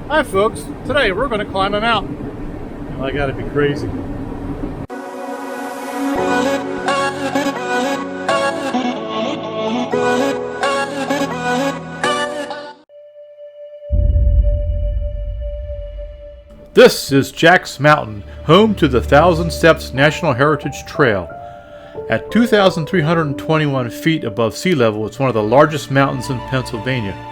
Hi folks, today we're going to climb a mountain. I gotta be crazy. This is Jack's Mountain, home to the Thousand Steps National Heritage Trail. At 2,321 feet above sea level, it's one of the largest mountains in Pennsylvania.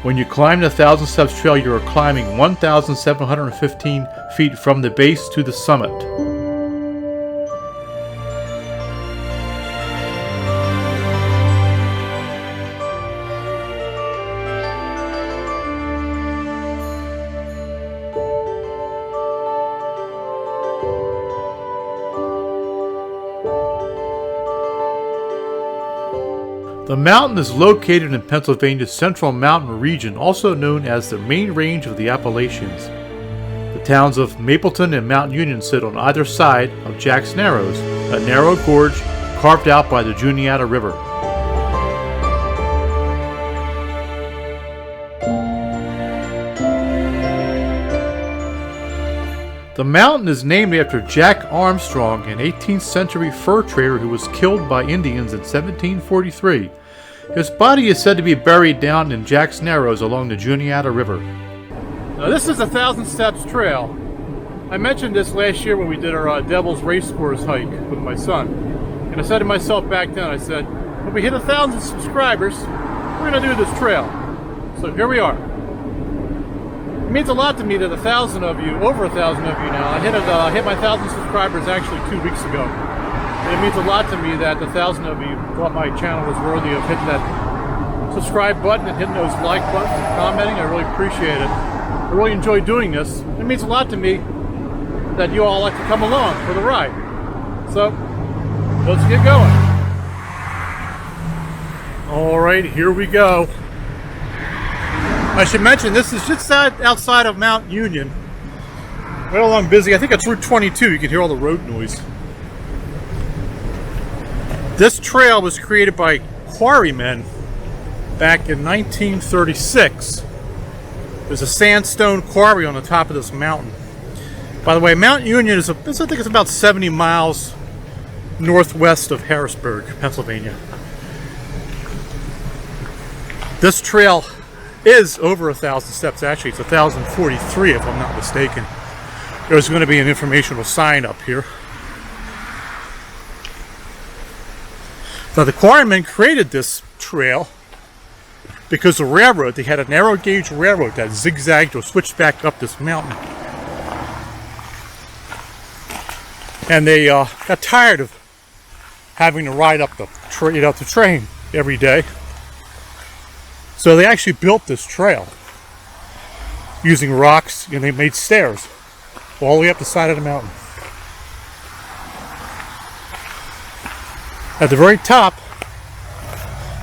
When you climb the Thousand Steps Trail, you are climbing 1,715 feet from the base to the summit. The mountain is located in Pennsylvania's Central Mountain region, also known as the main range of the Appalachians. The towns of Mapleton and Mount Union sit on either side of Jack's Narrows, a narrow gorge carved out by the Juniata River. The mountain is named after Jack Armstrong, an 18th century fur trader who was killed by Indians in 1743. His body is said to be buried down in Jack's Narrows along the Juniata River. Now this is the Thousand Steps Trail. I mentioned this last year when we did our Devil's Race Course hike with my son. And I said to myself back then, I said, when we hit 1,000 subscribers, we're going to do this trail. So here we are. It means a lot to me that 1,000 of you, over 1,000 of you now, I hit my 1,000 subscribers actually 2 weeks ago. And it means a lot to me that 1,000 of you thought my channel was worthy of hitting that subscribe button and hitting those like buttons and commenting. I really appreciate it. I really enjoy doing this. It means a lot to me that you all like to come along for the ride. So, let's get going. All right, here we go. I should mention this is just outside of Mount Union, right along Busy. I think it's Route 22. You can hear all the road noise. This trail was created by quarrymen back in 1936. There's a sandstone quarry on the top of this mountain. By the way, Mount Union is, I think it's about 70 miles northwest of Harrisburg, Pennsylvania. This trail is over 1,000 steps. Actually, it's 1,043 if I'm not mistaken. There's going to be an informational sign up here. Now the quarrymen created this trail because the railroad, they had a narrow gauge railroad that zigzagged or switched back up this mountain. And they got tired of having to ride up the train every day. So they actually built this trail using rocks, and they made stairs all the way up the side of the mountain. At the very top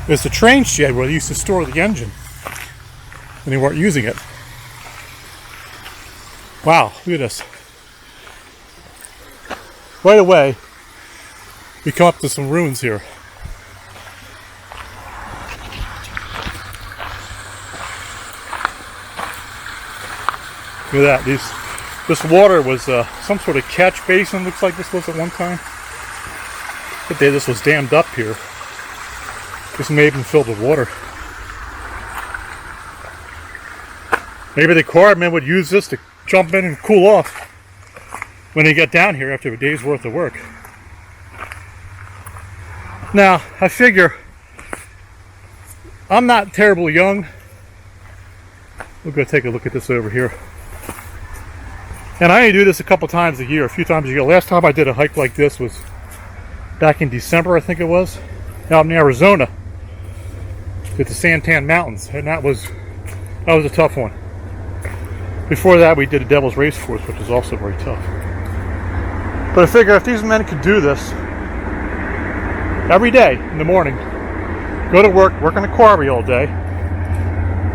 is the train shed where they used to store the engine when they weren't using it. Wow, look at this. Right away, we come up to some ruins here. Look at that. This water was some sort of catch basin, looks like this was at one time. But this was dammed up here. This may have been filled with water. Maybe the quarrymen would use this to jump in and cool off when they get down here after a day's worth of work. Now, I figure I'm not terribly young. We'll go take a look at this over here. And I only do this a couple times a year, a few times a year. Last time I did a hike like this was back in December, I think it was, out in Arizona with the Santan Mountains, and that was a tough one. Before that, we did a Devil's Race Course, which was also very tough. But I figure if these men could do this every day in the morning, go to work on a quarry all day,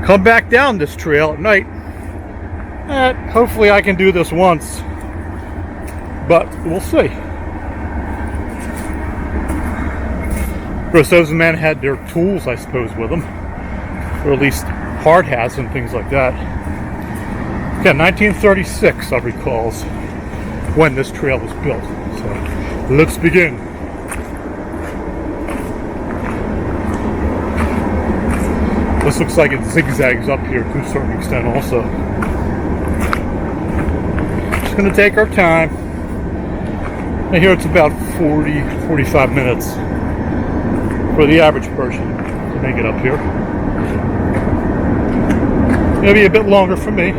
come back down this trail at night, hopefully I can do this once, but we'll see. Of course, those men had their tools, I suppose, with them, or at least hard hats and things like that. Again, 1936, I recalls when this trail was built. So let's begin. This looks like it zigzags up here to a certain extent also. Just going to take our time. And here it's about 45 minutes for the average person to make it up here. Maybe a bit longer for me.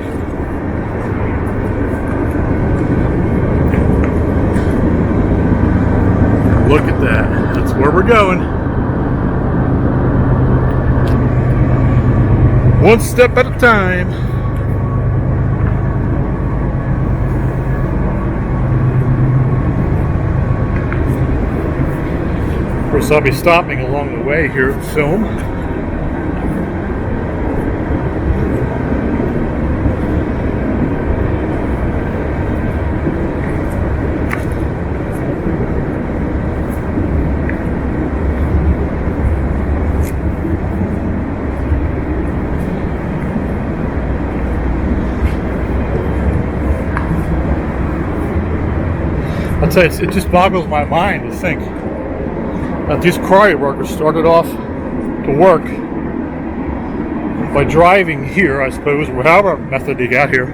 Look at that. That's where we're going. One step at a time. Of course, I'll be stopping along the way here to film. I'll tell you, it just boggles my mind to think that these quarry workers started off to work by driving here, I suppose, or however method they got here,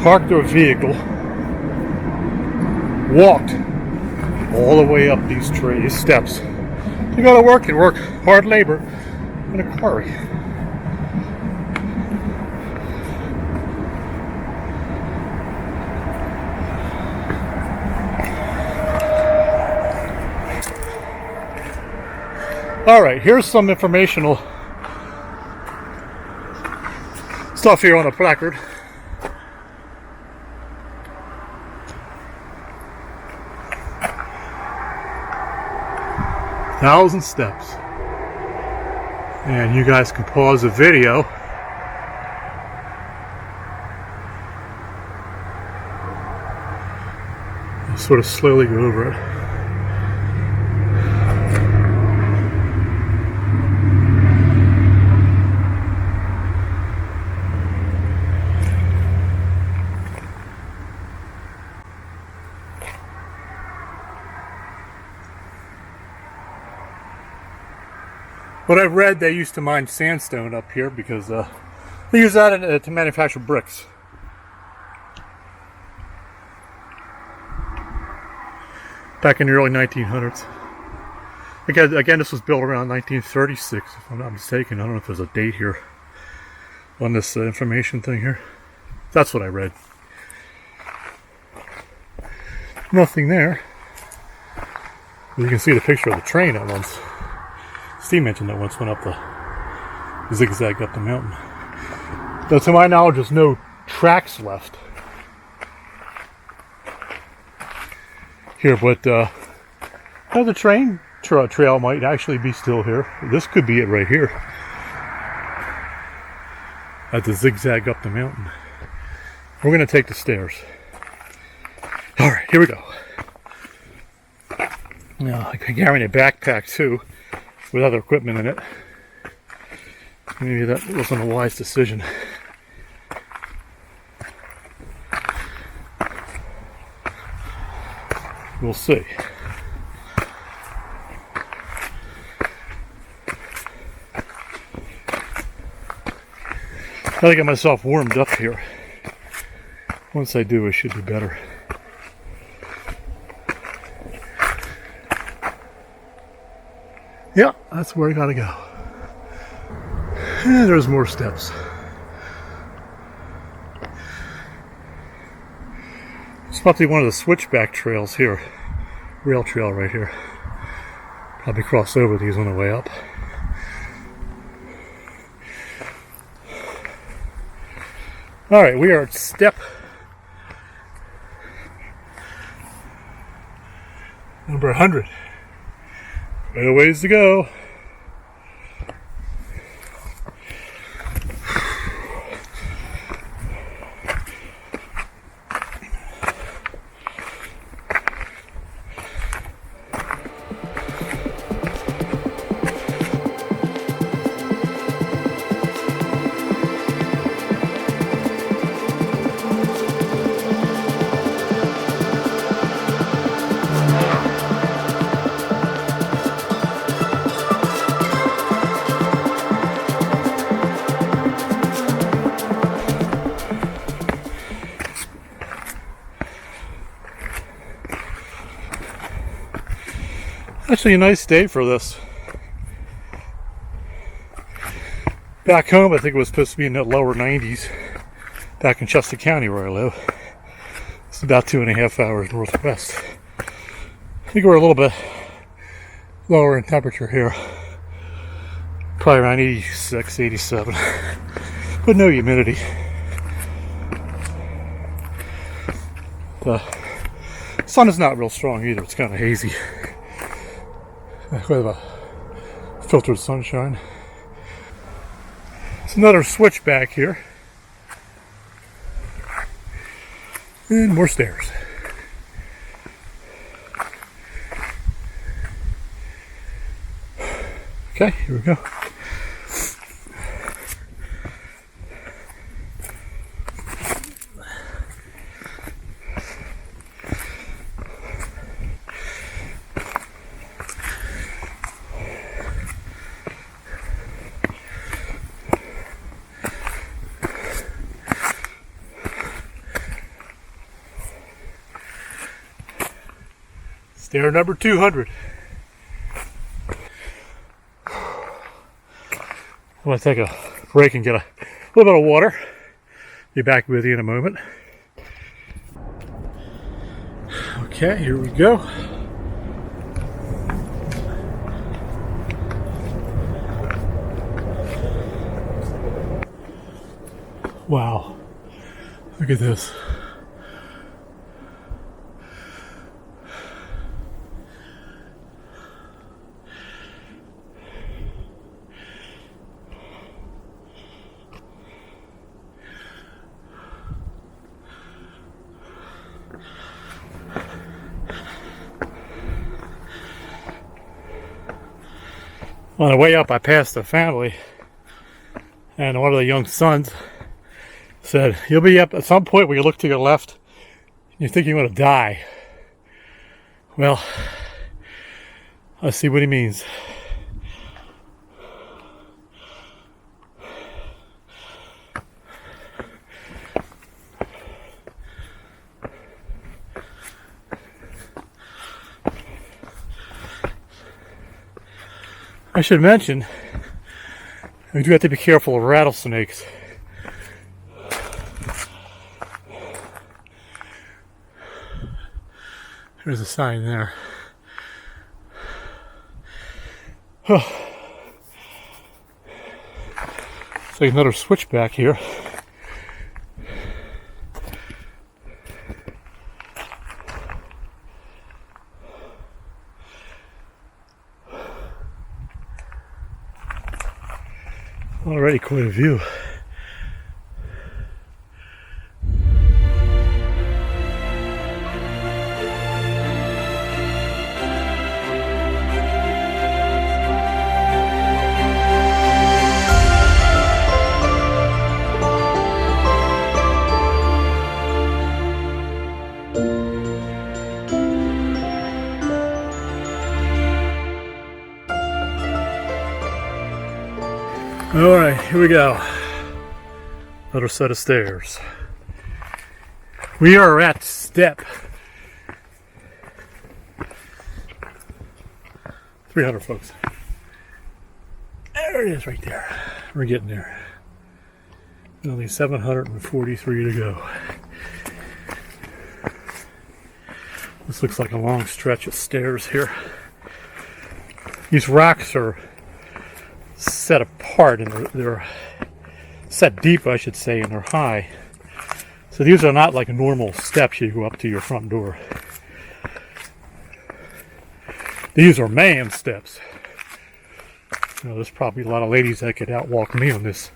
parked their vehicle, walked all the way up these steps to go to work and work hard labor in a quarry. All right, here's some informational stuff here on the placard. Thousand steps. And you guys can pause the video. And sort of slowly go over it. What I've read, they used to mine sandstone up here because they use that to manufacture bricks. Back in the early 1900s. Again, this was built around 1936, if I'm not mistaken. I don't know if there's a date here on this information thing here. That's what I read. Nothing there. You can see the picture of the train at once. Steve mentioned that once went up the zigzag up the mountain. Though to my knowledge, there's no tracks left here, but the train trail might actually be still here. This could be it right here at the zigzag up the mountain. We're going to take the stairs. All right, here we go. Now, I can carry a backpack too, with other equipment in it. Maybe that wasn't a wise decision. We'll see. Gotta get myself warmed up here. Once I do, it should be better. Yeah, that's where I gotta go. And there's more steps. It's probably one of the switchback trails here. Rail trail right here. Probably cross over these on the way up. Alright, we are at step number 100. Quite a ways to go. Actually, a nice day for this. Back home, I think it was supposed to be in the lower 90s. Back in Chester County, where I live. It's about 2.5 hours northwest. I think we're a little bit lower in temperature here. Probably around 86, 87. But no humidity. The sun is not real strong either. It's kind of hazy. We have a filtered sunshine. It's another switch back here. And more stairs. Okay, here we go. Stair number 200. I'm going to take a break and get a little bit of water. Be back with you in a moment. Okay, here we go. Wow. Look at this. On the way up, I passed a family, and one of the young sons said, "You'll be up at some point where you look to your left, and you think you're going to die." Well, I see what he means. I should mention, we do have to be careful of rattlesnakes. There's a sign there. Oh. It's like another switchback here. Already quite a view. All right, here we go. Another set of stairs. We are at step 300, folks. There it is right there. We're getting there. Only 743 to go. This looks like a long stretch of stairs here. These rocks are set apart, and they're set deep, I should say, and they're high. So these are not like normal steps you go up to your front door. These are man steps. You know, there's probably a lot of ladies that could outwalk me on this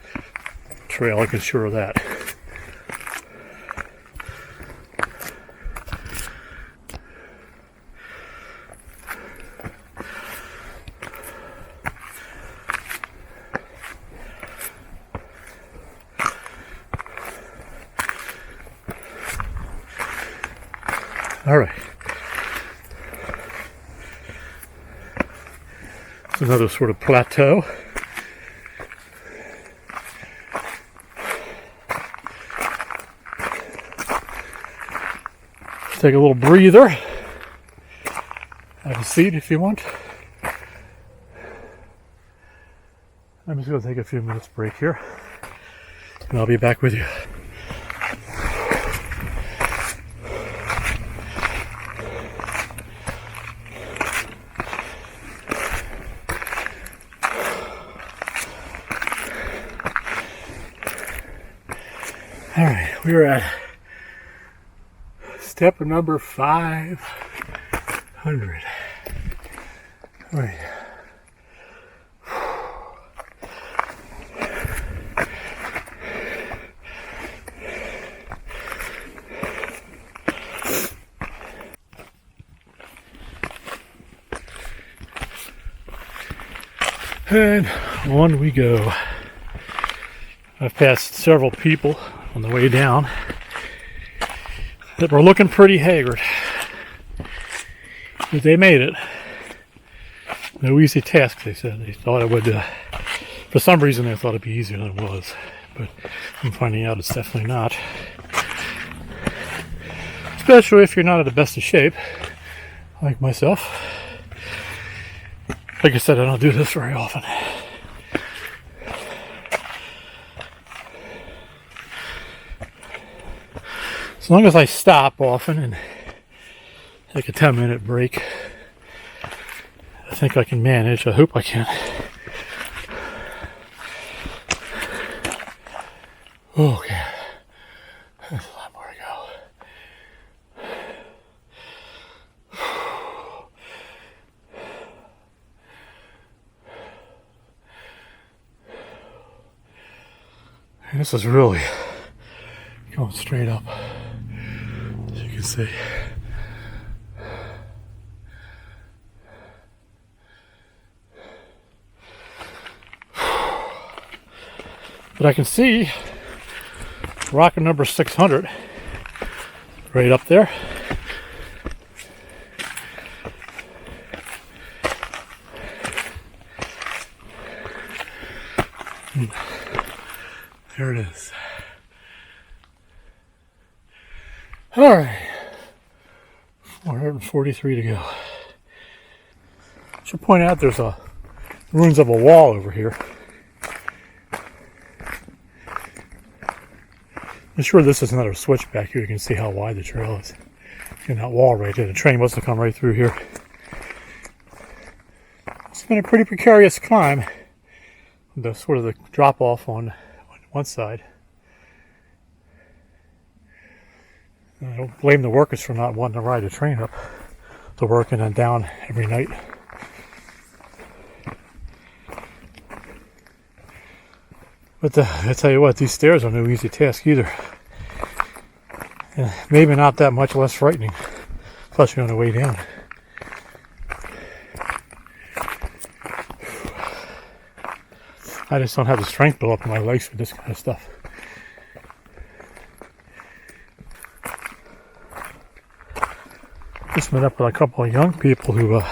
trail, I can assure that. All right. It's another sort of plateau. Take a little breather. Have seat if you want. I'm just going to take a few minutes break here, and I'll be back with you. All right, we're at step number 500. All right. And on we go. I've passed several people on the way down that were looking pretty haggard, but they made it. No easy task, they said. They thought it would, for some reason they thought it'd be easier than it was, but I'm finding out it's definitely not. Especially if you're not in the best of shape, like myself. Like I said, I don't do this very often. As long as I stop often and take a 10-minute break, I think I can manage. I hope I can. Okay. There's a lot more to go. And this is really going straight up, as you can see. But I can see rocket number 600 right up there. There it is. All right, 443 to go. I should point out there's ruins of a wall over here. I'm sure this is another switch back here. You can see how wide the trail is. And that wall right there. The train must have come right through here. It's been a pretty precarious climb. The sort of the drop off on one side. I don't blame the workers for not wanting to ride the train up to work and then down every night. But I tell you what, these stairs are no easy task either. And maybe not that much less frightening, especially on the way down. I just don't have the strength built up in my legs for this kind of stuff. Just met up with a couple of young people who are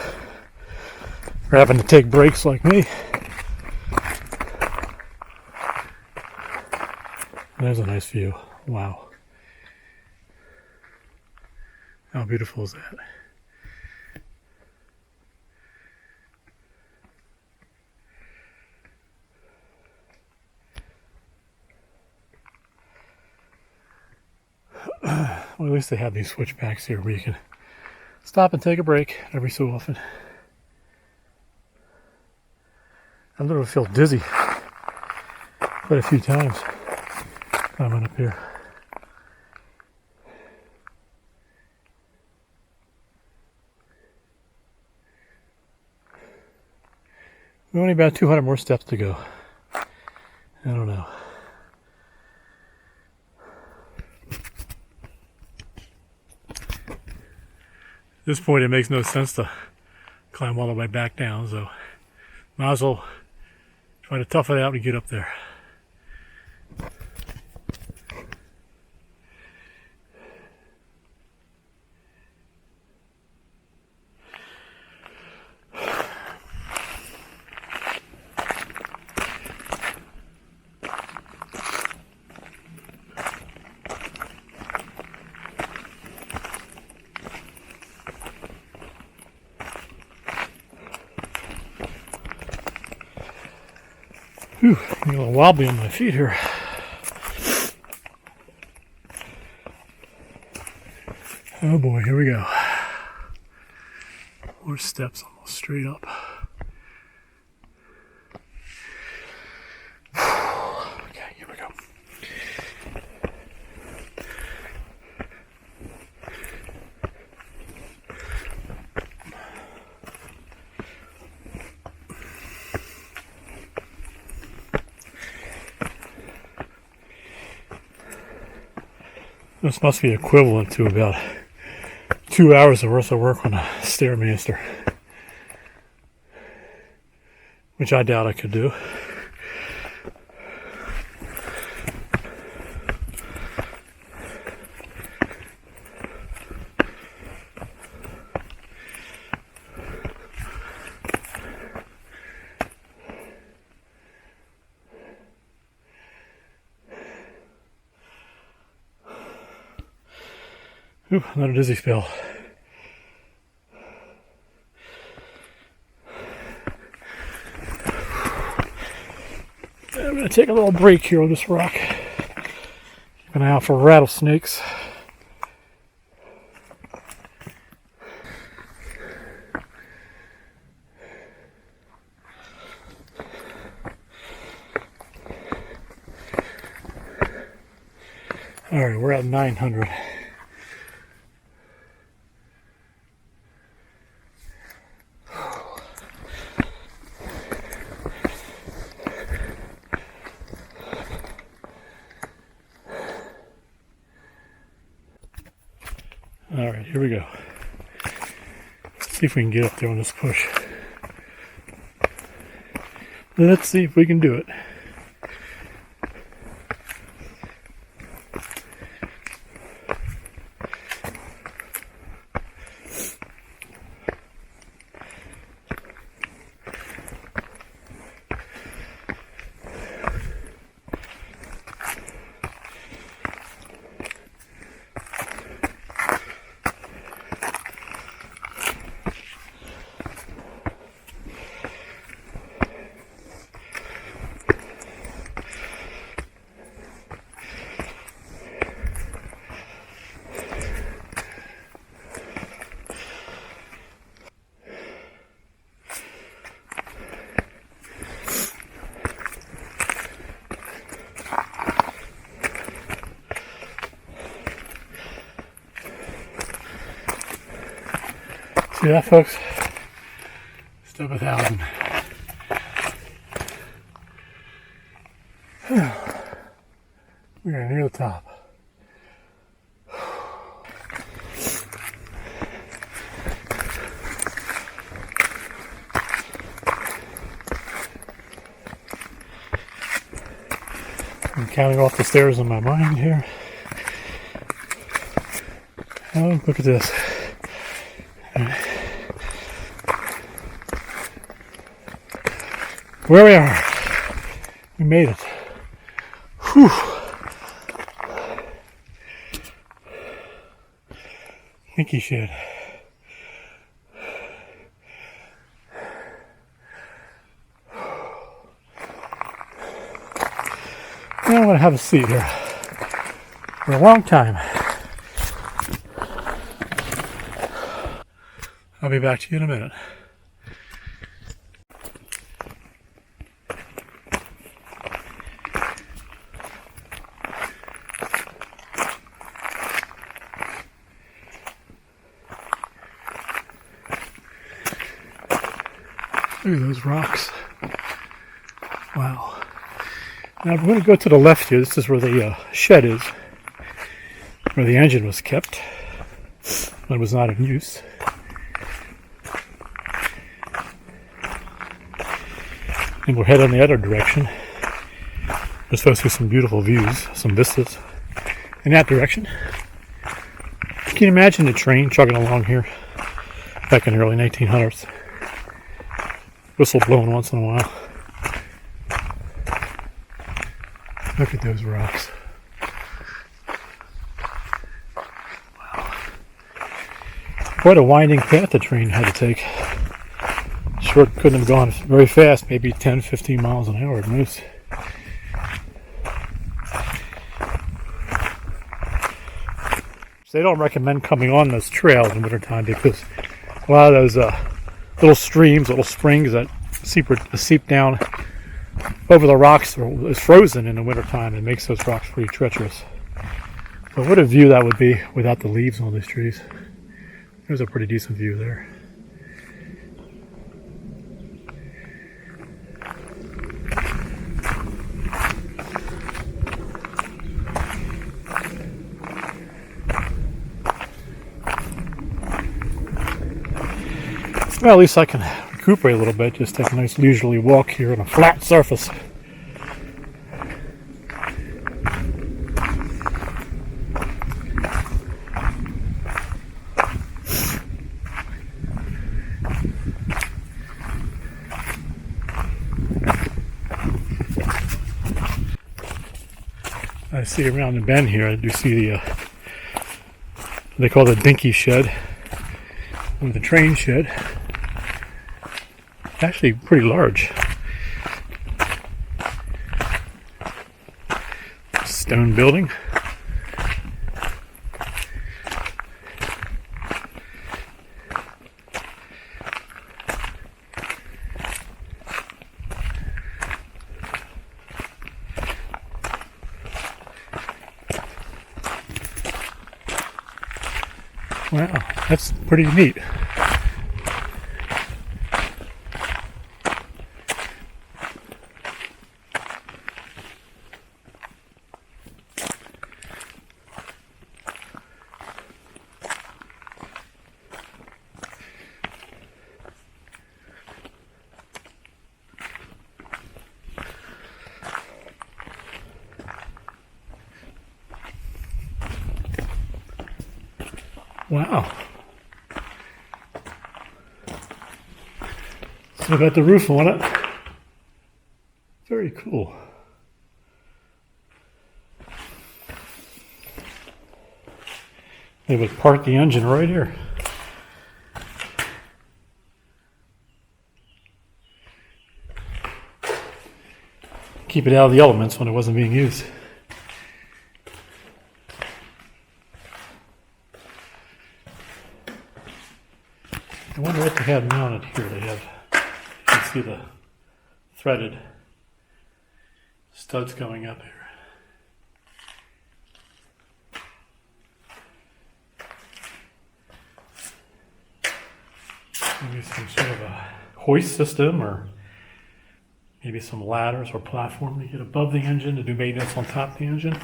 having to take breaks like me. There's a nice view. Wow. How beautiful is that? Well, at least they have these switchbacks here where you can stop and take a break every so often. I literally feel dizzy quite a few times climbing up here. We're only about 200 more steps to go. I don't know. At this point, it makes no sense to climb all the way back down, so might as well try to tough it out and get up there. Whew, I'm a little wobbly on my feet here. Oh boy, here we go. More steps almost straight up. Okay, here we go. This must be equivalent to about 2 hours worth of work on a Stairmaster, which I doubt I could do. Ooh, another dizzy spell. I'm going to take a little break here on this rock. Keep an eye out for rattlesnakes. Alright, we're at 900. Alright, here we go. Let's see if we can get up there on this push. Let's see if we can do it. See that, folks? Step 1,000. We are near the top. I'm counting off the stairs in my mind here. Oh, look at this. Where we are. We made it. Whew. Think you should. Now I'm going to have a seat here for a long time. I'll be back to you in a minute. Look at those rocks. Wow. Now I'm going to go to the left here. This is where the shed is, where the engine was kept when it was not in use. And we'll head in the other direction. We're supposed to see some beautiful views, some vistas in that direction. Can you imagine the train chugging along here back in the early 1900s? Whistle blowing once in a while. Look at those rocks. Wow. Quite a winding path the train had to take. sure it couldn't have gone very fast, maybe 10, 15 miles an hour at most. So they don't recommend coming on those trails in wintertime because a lot of those little streams, little springs that seep down over the rocks is frozen in the wintertime and makes those rocks pretty treacherous. But what a view that would be without the leaves on these trees. There's a pretty decent view there. Well, at least I can recuperate a little bit, just take a nice leisurely walk here on a flat surface. I see around the bend here, I do see the, they call it the dinky shed, or the train shed. Actually pretty large. Stone building. Wow, that's pretty neat. Wow. So I got the roof on it. Very cool. They would park the engine right here. Keep it out of the elements when it wasn't being used. I wonder what they have mounted here. They have, you can see the threaded studs going up here. Maybe some sort of a hoist system, or maybe some ladders or platform to get above the engine to do maintenance on top of the engine.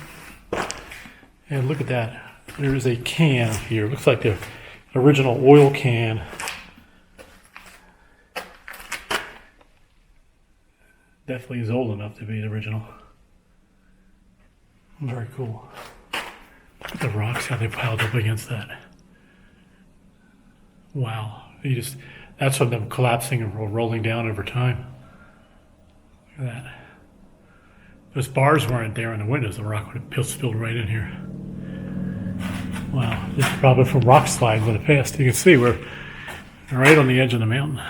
And look at that. There is a can here. Looks like the original oil can. Definitely is old enough to be the original. Very cool. Look at the rocks, how they piled up against that. Wow. That's from them collapsing and rolling down over time. Look at that. Those bars weren't there in the windows. The rock would have spilled right in here. Wow. This is probably from rock slides in the past. You can see we're right on the edge of the mountain.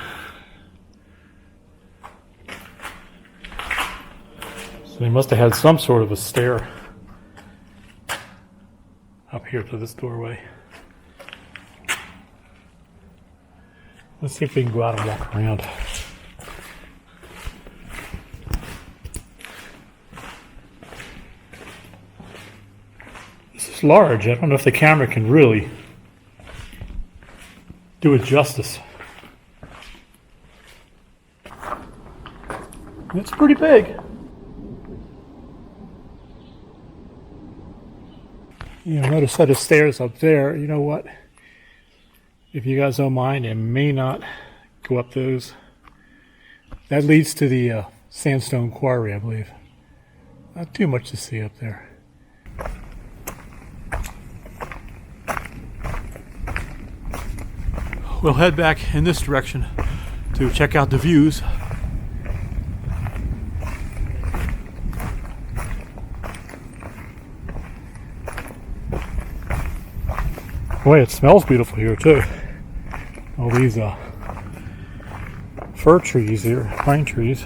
So they must have had some sort of a stair up here to this doorway. Let's see if we can go out and walk around. This is large. I don't know if the camera can really do it justice. It's pretty big. You know, notice that the stairs up there, you know what? If you guys don't mind, I may not go up those. That leads to the sandstone quarry, I believe. Not too much to see up there. We'll head back in this direction to check out the views. Boy, it smells beautiful here too. All these fir trees here, pine trees.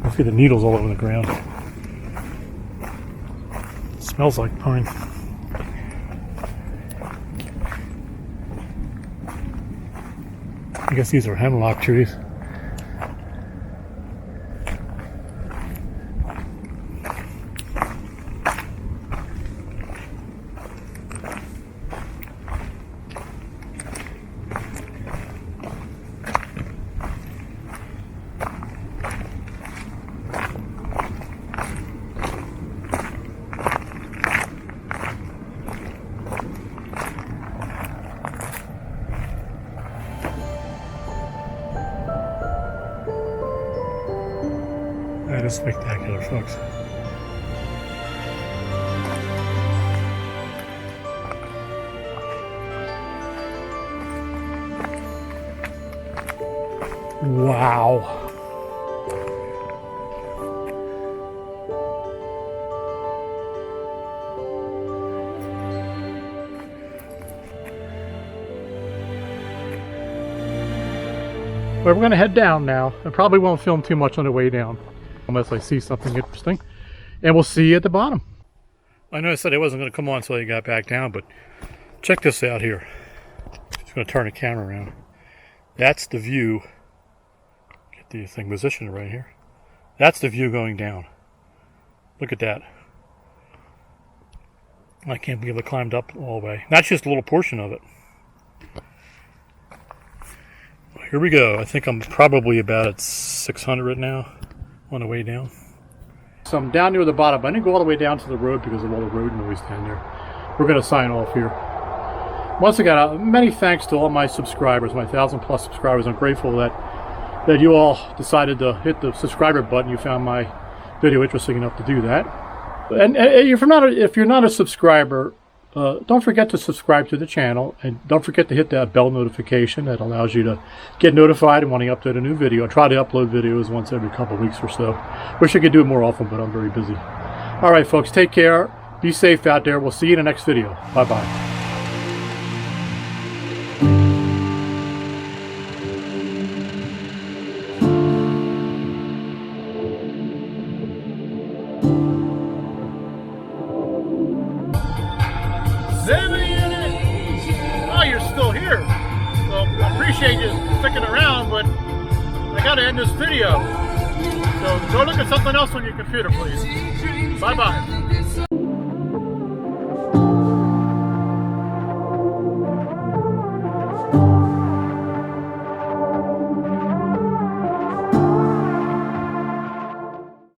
I see the needles all over the ground. It smells like pine. I guess these are hemlock trees. That is spectacular, folks. Wow. Well, we're going to head down now. I probably won't film too much on the way down, unless I see something interesting. And we'll see you at the bottom. I know I said I wasn't going to come on until I got back down, but check this out here. Just going to turn the camera around. That's the view. Get the thing positioned right here. That's the view going down. Look at that. I can't believe I climbed up all the way. That's just a little portion of it. Here we go. I think I'm probably about at 600 now on the way down. So I'm down near the bottom. I didn't go all the way down to the road because of all the road noise down there. We're going to sign off here. Once again, many thanks to all my subscribers, my 1,000+ subscribers. I'm grateful that you all decided to hit the subscriber button. You found my video interesting enough to do that. And if you're not a subscriber, don't forget to subscribe to the channel, and don't forget to hit that bell notification that allows you to get notified when I upload a new video. I try to upload videos once every couple weeks or so. Wish I could do it more often, but I'm very busy. All right, folks, take care. Be safe out there. We'll see you in the next video. Bye-bye. Oh, you're still here. Well, I appreciate you sticking around, but I gotta end this video. So go look at something else on your computer, please. Bye-bye.